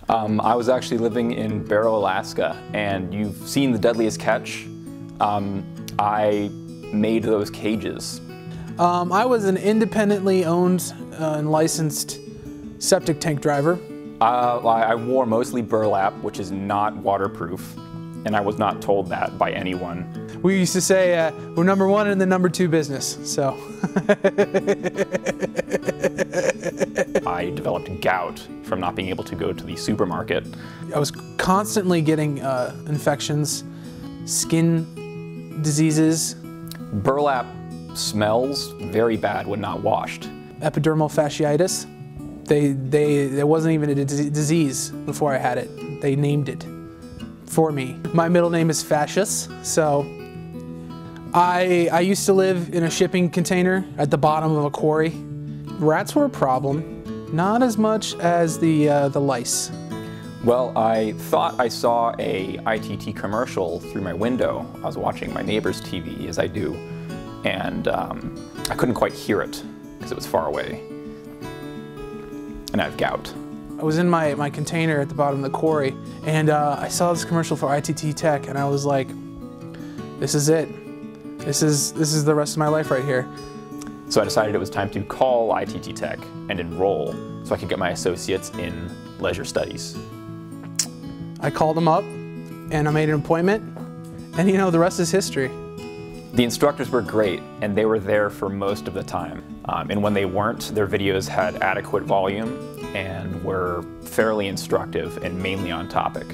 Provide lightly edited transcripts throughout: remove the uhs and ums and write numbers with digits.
I was actually living in Barrow, Alaska, and you've seen The Deadliest Catch. I made those cages. I was an independently owned and licensed septic tank driver. I wore mostly burlap, which is not waterproof, and I was not told that by anyone. We used to say we're number one in the number two business, so. I developed gout from not being able to go to the supermarket. I was constantly getting infections, skin diseases. Burlap smells very bad when not washed. Epidermal fasciitis. There wasn't even a disease before I had it. They named it for me. My middle name is Fascius, so I used to live in a shipping container at the bottom of a quarry. Rats were a problem, not as much as the lice. Well, I thought I saw a ITT commercial through my window. I was watching my neighbor's TV, as I do, and I couldn't quite hear it because it was far away. And I have gout. I was in my container at the bottom of the quarry, and I saw this commercial for ITT Tech, and I was like, this is it. This is the rest of my life right here. So I decided it was time to call ITT Tech and enroll so I could get my associates in leisure studies. I called them up, and I made an appointment, and you know, the rest is history. The instructors were great, and they were there for most of the time. And when they weren't, their videos had adequate volume and were fairly instructive and mainly on topic.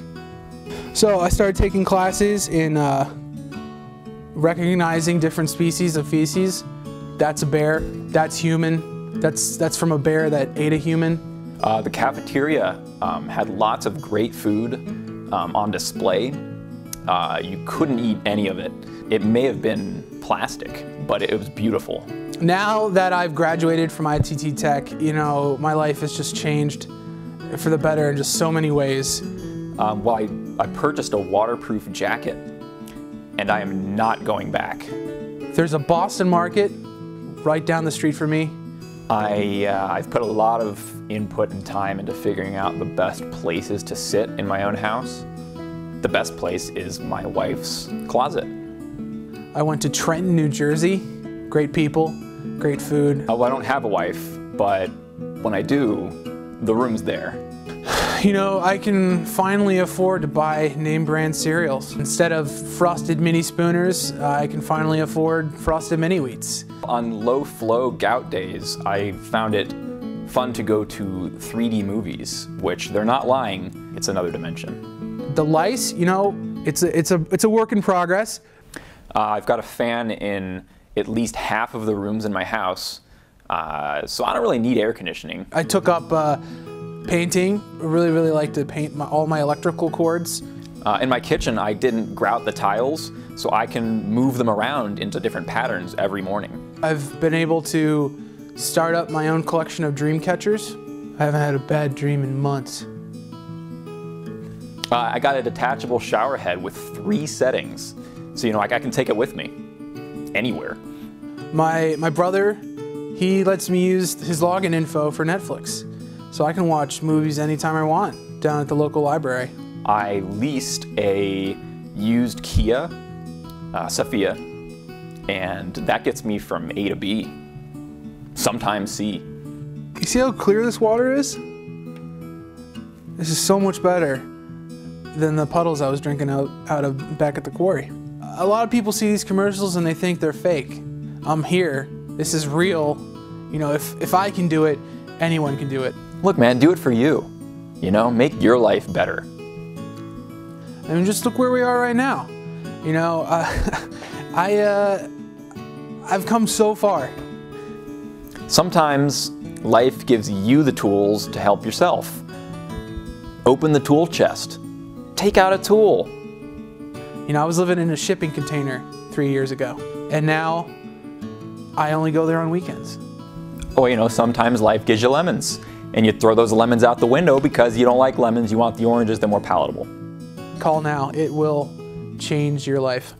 So I started taking classes in recognizing different species of feces. That's a bear, that's human, that's from a bear that ate a human. The cafeteria had lots of great food on display. You couldn't eat any of it. It may have been plastic, but it was beautiful. Now that I've graduated from ITT Tech, you know, my life has just changed for the better in just so many ways. Well, I purchased a waterproof jacket, and I am not going back. There's a Boston Market right down the street from me. I've put a lot of input and time into figuring out the best places to sit in my own house. The best place is my wife's closet. I went to Trenton, New Jersey. Great people, great food. Well, I don't have a wife, but when I do, the room's there. You know, I can finally afford to buy name brand cereals. Instead of Frosted Mini Spooners, I can finally afford Frosted Mini Wheats. On low flow gout days, I found it fun to go to 3D movies, which they're not lying, it's another dimension. The lice, you know, it's a work in progress. I've got a fan in at least half of the rooms in my house, so I don't really need air conditioning. I took up painting. I really like to paint all my electrical cords. In my kitchen, I didn't grout the tiles, so I can move them around into different patterns every morning. I've been able to start up my own collection of dream catchers. I haven't had a bad dream in months. I got a detachable shower head with 3 settings, so you know, I can take it with me anywhere. My brother, he lets me use his login info for Netflix, so I can watch movies anytime I want down at the local library. I leased a used Kia Sophia, and that gets me from A to B, sometimes C. You see how clear this water is? This is so much better than the puddles I was drinking out of back at the quarry. A lot of people see these commercials and they think they're fake. I'm here, this is real. You know, if I can do it, anyone can do it. Look man, do it for you. You know, make your life better. I mean, just look where we are right now. You know, I've come so far. Sometimes life gives you the tools to help yourself. Open the tool chest. Take out a tool. You know, I was living in a shipping container 3 years ago, and now I only go there on weekends. Or, you know, sometimes life gives you lemons, and you throw those lemons out the window because you don't like lemons, you want the oranges, they're more palatable. Call now, it will change your life.